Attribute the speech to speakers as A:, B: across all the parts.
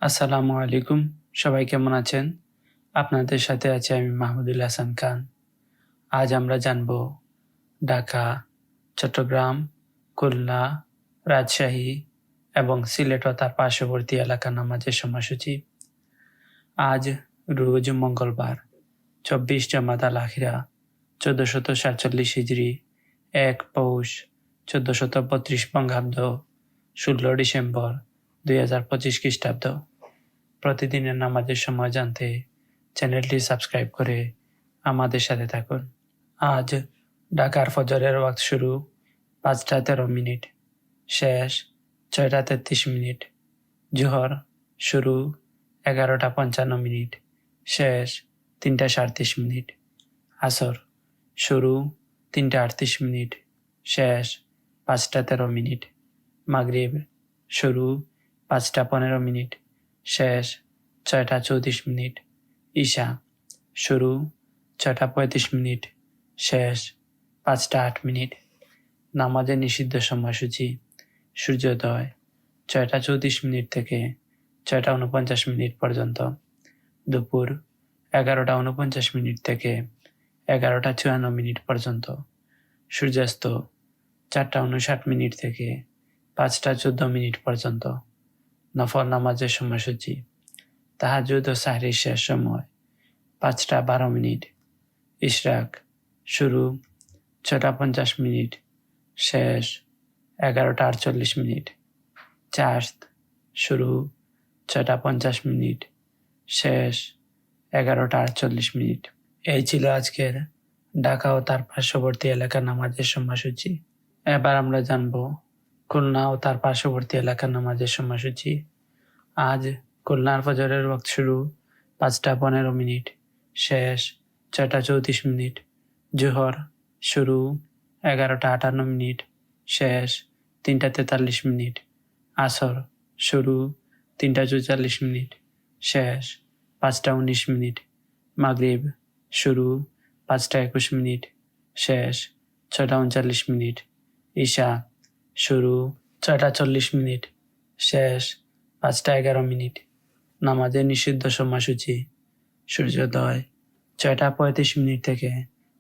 A: আসসালামু আলাইকুম। সবাই কেমন আছেন? আপনাদের সাথে আছি আমি মাহমুদুল হাসান খান। আজ আমরা জানব ঢাকা, চট্টগ্রাম, খুলনা, রাজশাহী এবং সিলেট ও তার পার্শ্ববর্তী এলাকার নামাজের সময়সূচি। আজ রোজ মঙ্গলবার 24 জমাদাল আখিরা 1447 হিজরি 1 পৌষ 1432 বঙ্গাব্দ 16 ডিসেম্বর 2025 খ্রিস্টাব্দ। প্রতিদিনের নামাজের সময় জানতে চ্যানেলটি সাবস্ক্রাইব করে আমাদের সাথে থাকুন। আজ ঢাকার ফজরের ওয়াক্ত শুরু 5টা 13 মিনিট, শেষ 6টা 33 মিনিট। জোহর শুরু 11টা 55 মিনিট, শেষ 3টা 37 মিনিট। আসর শুরু 3টা 38 মিনিট, শেষ 5টা 13 মিনিট। মাগরিব শুরু 5টা 15 মিনিট, শেষ 6টা 34 মিনিট। ঈশা শুরু 6টা 35 মিনিট, শেষ 5টা 8 মিনিট। নামাজের নিষিদ্ধ সময়সূচি: সূর্যোদয় 6টা 34 মিনিট থেকে 6টা 49 মিনিট পর্যন্ত, দুপুর 11টা 49 মিনিট থেকে 11টা 54 মিনিট পর্যন্ত, সূর্যাস্ত 4টা 59 মিনিট থেকে 5টা 14 মিনিট পর্যন্ত। নফল নামাজের সময়সূচি: তাহাজ্জুদ ও সাহরির শেষ সময় 5টা 12 মিনিট, ইশরাক শুরু 6টা 50 মিনিট, শেষ 11টা 48 মিনিট, চাশত শুরু 6টা 50 মিনিট, শেষ 11টা 48 মিনিট। এই ছিল আজকের ঢাকা ও তার পার্শ্ববর্তী এলাকার নামাজের সময়সূচি। এবার আমরা জানব খুলনা ও তার পার্শ্ববর্তী এলাকার নামাজের সময়সূচি। আজ খুলনার ফজরের ওয়াক্ত শুরু 5টা 15 মিনিট, শেষ 6টা 34 মিনিট। জোহর শুরু 11টা 58 মিনিট, শেষ 3টা 43 মিনিট। আসর শুরু 3টা 44 মিনিট, শেষ 5টা 19 মিনিট। মাগরিব শুরু 5টা 21 মিনিট, শেষ 6টা 39 মিনিট। ঈশা শুরু 6টা 40 মিনিট, শেষ 5টা 11 মিনিট। নামাজের নিষিদ্ধ সময়সূচি: সূর্যোদয় 6টা 35 মিনিট থেকে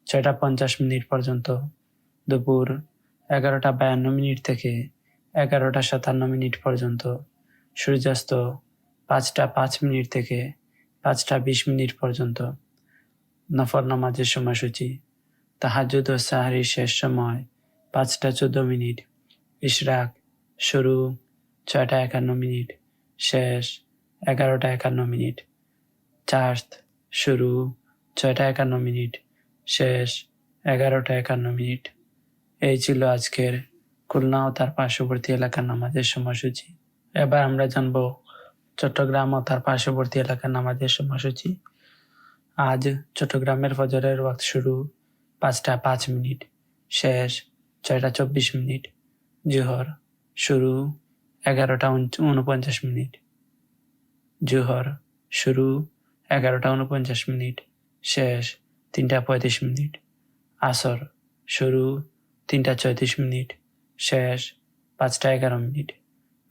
A: 6টা 50 মিনিট পর্যন্ত, দুপুর 11টা 52 মিনিট থেকে 11টা 57 মিনিট পর্যন্ত, সূর্যাস্ত 5টা 5 মিনিট থেকে 5টা 20 মিনিট পর্যন্ত। নফল নামাজের সময়সূচি: তাহাজ্জুদ ও সাহরির শেষ সময় 5টা 14 মিনিট, ইশরাক শুরু 6টা 51 মিনিট, শেষ 11টা 51 মিনিট। চাশত শুরু 6টা 51 মিনিট, শেষ 11টা 51 মিনিট। এই ছিল আজকের খুলনা ও তার পার্শ্ববর্তী এলাকার নামাজের সময়সূচি। এবার আমরা জানব চট্টগ্রাম ও তার পার্শ্ববর্তী এলাকার নামাজের সময়সূচি। আজ চট্টগ্রামের ফজরের ওয়াক্ত শুরু 5টা 5 মিনিট, শেষ 6টা 24 মিনিট। জোহর শুরু 11টা 49 মিনিট, জোহর শুরু 11টা 49 মিনিট, শেষ 3টা 35 মিনিট। আসর শুরু 3টা 34 মিনিট, শেষ 5টা 11 মিনিট।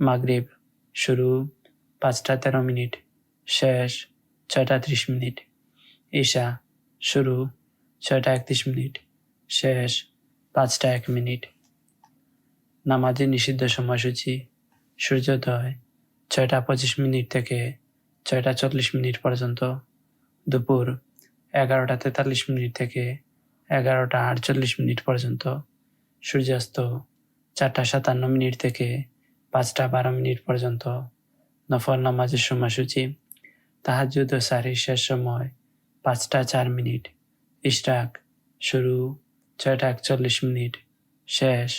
A: মাগরিব শুরু 5টা 13 মিনিট, শেষ 6টা 30 মিনিট। ঈশা শুরু 6টা 31 মিনিট, শেষ 5টা 1 মিনিট। নামাজের নিষিদ্ধ সময়সূচি: সূর্যোদয় 6টা 25 মিনিট থেকে 6টা 40 মিনিট পর্যন্ত, দুপুর 11টা 43 মিনিট থেকে 11টা 48 মিনিট পর্যন্ত, সূর্যাস্ত 4টা 57 মিনিট থেকে 5টা 12 মিনিট পর্যন্ত। নফল নামাজের সময়সূচি: তাহাজ্জুদ ও সাহরির শেষ সময় 5টা 4 মিনিট, ইশরাক শুরু 6টা 41 মিনিট, শেষ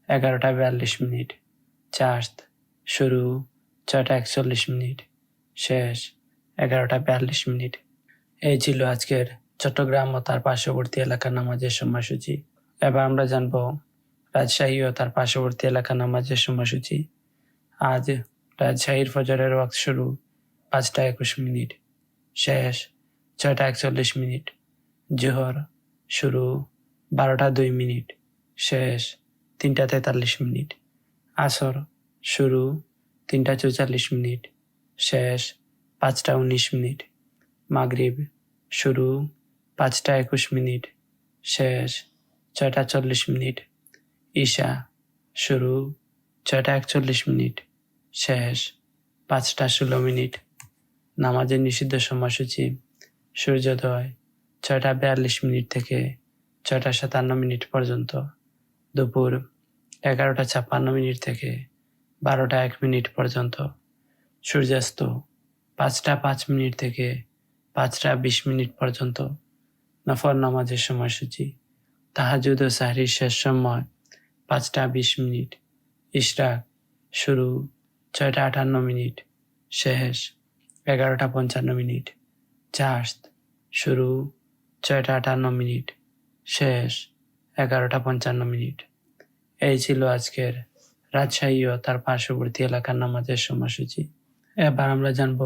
A: 11টা 42 মিনিট। চাশত শুরু 6টা 41 মিনিট, শেষ 11টা 42 মিনিট। এই ছিল আজকের চট্টগ্রাম ও তার পার্শ্ববর্তী এলাকার নামাজের সময়সূচি। এবার আমরা জানব রাজশাহী ও তার পার্শ্ববর্তী এলাকার নামাজের সময়সূচি। আজ রাজশাহীর ফজরের ওয়াক্ত শুরু 5টা 21 মিনিট, শেষ 6টা 41 মিনিট। জোহর শুরু 12টা 2 মিনিট, শেষ 3টা 43 মিনিট। আসর শুরু 3টা 44 মিনিট, শেষ 5টা 19 মিনিট। মাগরিব শুরু 5টা 21 মিনিট, শেষ 6টা 40 মিনিট। ঈশা শুরু 6টা 41 মিনিট, শেষ 5টা 16 মিনিট। নামাজের নিষিদ্ধ সময়সূচি: সূর্যোদয় 6টা 42 মিনিট থেকে 6টা 57 মিনিট পর্যন্ত, দুপুর 11টা 56 মিনিট থেকে 12টা 1 মিনিট পর্যন্ত, সূর্যাস্ত 5টা 5 মিনিট থেকে 5টা 20 মিনিট পর্যন্ত। নফল নামাজের সময়সূচি: তাহাজ্জুদ ও সাহরির শেষ সময় 5টা 20 মিনিট। ইশরাক শুরু 6টা 58 মিনিট, শেষ 11টা 55 মিনিট। চার্জ শুরু 6টা 58 মিনিট, শেষ 11টা 55 মিনিট। এই ছিল আজকের রাজশাহী ও তার পার্শ্ববর্তী এলাকার নামাজের সময়সূচি। এবার আমরা জানব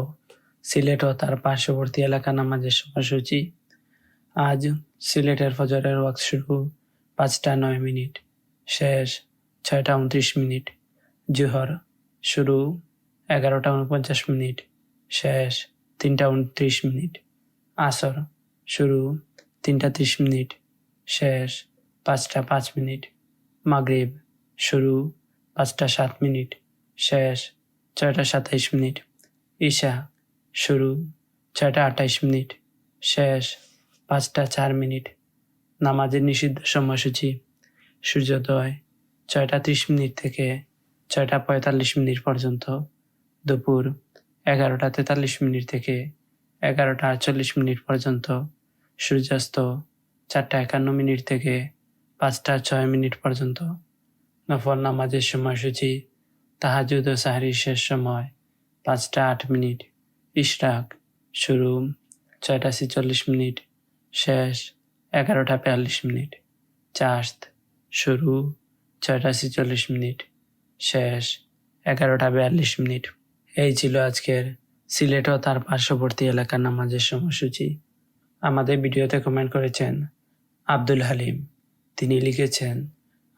A: সিলেট ও তার পার্শ্ববর্তী এলাকার নামাজের সময়সূচি। আজ সিলেটের ফজরের ওয়াক্ত শুরু 5টা 9 মিনিট, শেষ 6টা 29 মিনিট। জোহর শুরু 11টা 49 মিনিট, শেষ 3টা 29 মিনিট। আসর শুরু 3টা 30 মিনিট, শেষ 5টা 5 মিনিট। মাগরিব শুরু 5টা 7 মিনিট, শেষ 6টা 27 মিনিট। ঈশা শুরু 6টা 28 মিনিট, শেষ 5টা 4 মিনিট। নামাজের নিষিদ্ধ সময়সূচি: সূর্যোদয় 6টা 30 মিনিট থেকে 6টা 45 মিনিট পর্যন্ত, দুপুর 11টা 43 মিনিট থেকে 11টা 48 মিনিট পর্যন্ত, সূর্যাস্ত 4টা 51 মিনিট থেকে 5টা 6 মিনিট পর্যন্ত। নফল নামাজের সময়সূচি: তাহাজ্জুদ ও সাহরির শেষ সময় 5টা 8 মিনিট। ইশরাক শুরু 6টা 46 মিনিট, শেষ 11টা 42 মিনিট। চাঁদ শুরু 6টা 46 মিনিট, শেষ 11টা 42 মিনিট। এই ছিল আজকের সিলেট ও তার পার্শ্ববর্তী এলাকার নামাজের সময়সূচি। আমাদের ভিডিওতে কমেন্ট করেছেন আব্দুল হালিম। তিনি লিখেছেন,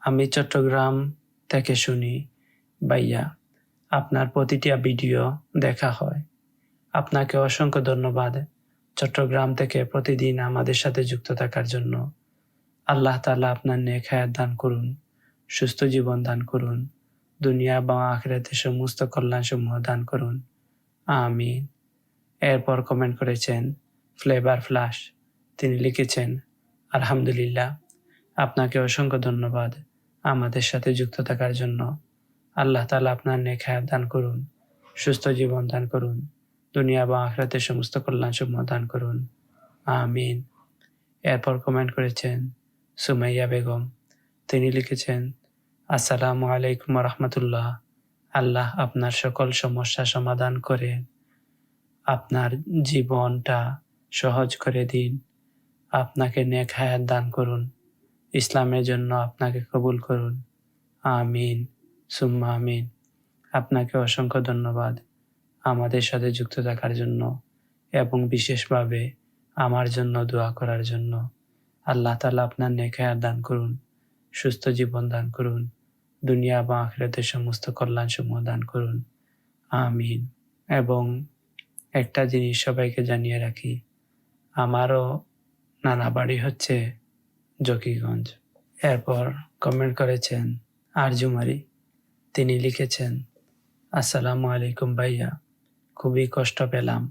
A: আমি চট্টগ্রাম থেকে শুনি ভাইয়া, আপনার প্রতিটি ভিডিও দেখা হয়। আপনাকে অসংখ্য ধন্যবাদ চট্টগ্রাম থেকে প্রতিদিন আমাদের সাথে যুক্ত থাকার জন্য। আল্লাহ তাআলা আপনার নেক হায়াত দান করুন, সুস্থ জীবন দান করুন, দুনিয়া বা আখিরাতে সমস্ত কল্যাণ সমূহ দান করুন, আমিন। এরপর কমেন্ট করেছেন ফ্লেভার ফ্লাশ। তিনি লিখেছেন, আলহামদুলিল্লাহ, আপনাকে অসংখ্য ধন্যবাদ আমাদের সাথে যুক্ত থাকার জন্য। আল্লাহ তাআলা আপনার নেক হায়াত দান করুন, সুস্থ জীবন দান করুন, দুনিয়া বা আখিরাতে সমস্ত কল্যাণ সমূহ দান করুন, আমিন। এরপর কমেন্ট করেছেন সুমাইয়া বেগম। তিনি লিখেছেন, আসসালামু আলাইকুম রহমতুল্লাহ। আল্লাহ আপনার সকল সমস্যা সমাধান করে আপনার জীবনটা সহজ করে দিন। আপনাকে নেক হায়াত দান করুন, ইসলামের জন্য আপনাকে কবুল করুন, আমিন সুম্মা আমিন। আপনাকে অসংখ্য ধন্যবাদ আমাদের সাথে যুক্ত থাকার জন্য এবং বিশেষভাবে আমার জন্য দোয়া করার জন্য। আল্লাহ তাআলা আপনার নেক হায়াত দান করুন, সুস্থ জীবন দান করুন, দুনিয়া বা আখিরাতের সমস্ত কল্যাণ সমূহ দান করুন, আমিন। এবং একটা জিনিস সবাইকে জানিয়ে রাখি, আমারও নানা বাড়ি হচ্ছে জকিগঞ্জ। এরপর কমেন্ট করেছেন আরজুমারি। তিনি লিখেছেন, আসসালামু আলাইকুম ভাইয়া, খুবই কষ্ট পেলাম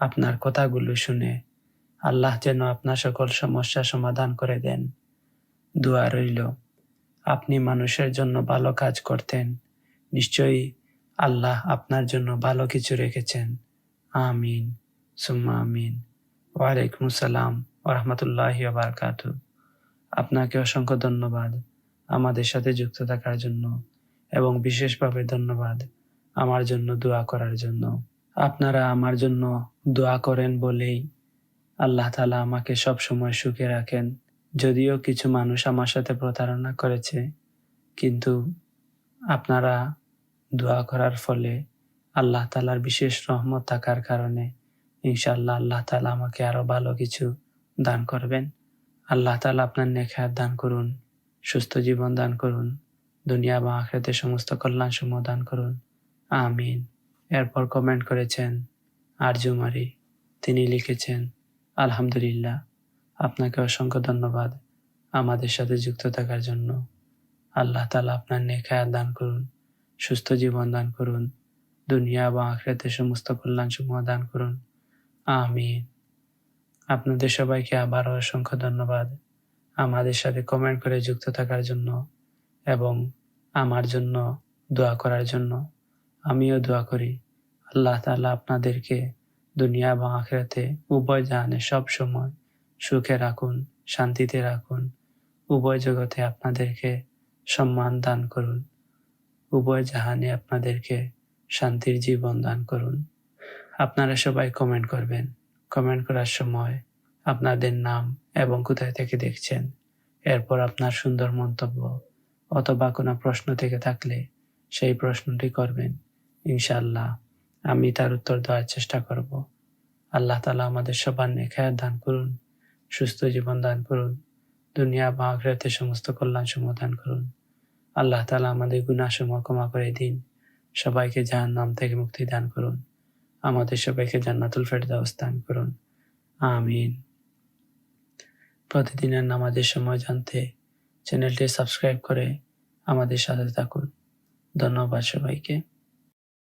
A: আপনার কথাগুলো শুনে। আল্লাহ যেন আপনার সকল সমস্যা সমাধান করে দেন। দোয়া রইল। আপনি মানুষের জন্য ভালো কাজ করতেন, নিশ্চয়ই আল্লাহ আপনার জন্য ভালো কিছু রেখেছেন, আমিন সুম্মা আমিন। ওয়ালাইকুম আসসালাম ওয়া রাহমাতুল্লাহি ওয়া বারাকাতুহু। আপনাকে অসংখ্য ধন্যবাদ আমাদের সাথে যুক্ত থাকার জন্য এবং বিশেষভাবে ধন্যবাদ আমার জন্য দোয়া করার জন্য। আপনারা আমার জন্য দোয়া করেন বলেই আল্লাহ তাআলা আমাকে সব সময় সুখে রাখেন। যদিও কিছু মানুষ আমার সাথে প্রতারণা করেছে, কিন্তু আপনারা দোয়া করার ফলে আল্লাহ তাআলার বিশেষ রহমত থাকার কারণে ইনশাআল্লাহ আল্লাহ তাআলা আমাকে আরো ভালো কিছু দান করবেন। আল্লাহ তাআলা আপনার নেক হায়াত দান করুন, সুস্থ জীবন দান করুন, দুনিয়া বা আখিরাতে সমস্ত কল্যাণ সমূহ দান করুন, আমিন। এরপর কমেন্ট করেছেন আরজুমারি। তিনি লিখেছেন, আলহামদুলিল্লাহ, আপনাকে অসংখ্য ধন্যবাদ আমাদের সাথে যুক্ত থাকার জন্য। আল্লাহ তাআলা আপনার নেক হায়াত দান করুন, সুস্থ জীবন দান করুন, দুনিয়া এবং আখিরাতের সমস্ত কল্যাণসমূহ দান করুন। আমিন। আপনাদের সবাইকে আবারও অসংখ্য ধন্যবাদ আমাদের সাথে কমেন্ট করে যুক্ত থাকার জন্য এবং আমার জন্য দোয়া করার জন্য। আমিও দোয়া করি আল্লাহ তাআলা আপনাদেরকে দুনিয়া এবং আখিরাতে উভয় জাহানে সব সময় সুখে রাখুন, শান্তিতে রাখুন। উভয় জগতে আপনাদেরকে সম্মান দান করুন, উভয় জাহানে আপনাদেরকে শান্তির জীবন দান করুন। আপনারা সবাই কমেন্ট করবেন। কমেন্ট করার সময় আপনাদের নাম এবং কোথায় থেকে দেখছেন, এরপর আপনার সুন্দর মন্তব্য অথবা কোনো প্রশ্ন থেকে থাকলে সেই প্রশ্নটি করবেন। ইনশাআল্লাহ আমি তার উত্তর দেওয়ার চেষ্টা করব। আল্লাহ তাআলা আমাদের সবার নেক হায়াত দান করুন, সুস্থ জীবন দান করুন, দুনিয়া বা আখিরাতের সমস্ত কল্যাণসমূহ দান করুন। আল্লাহ তাআলা আমাদের গুনাহসমূহ ক্ষমা করে দিন, সবাইকে জাহান্নাম থেকে মুক্তি দান করুন, আমাদের সবাইকে জান্নাতুল ফেরদাউস দান করুন। আমিন। প্রতিদিনের নামাজের সময় জানতে চ্যানেলটি সাবস্ক্রাইব করে আমাদের সাথে থাকুন। ধন্যবাদ সবাইকে।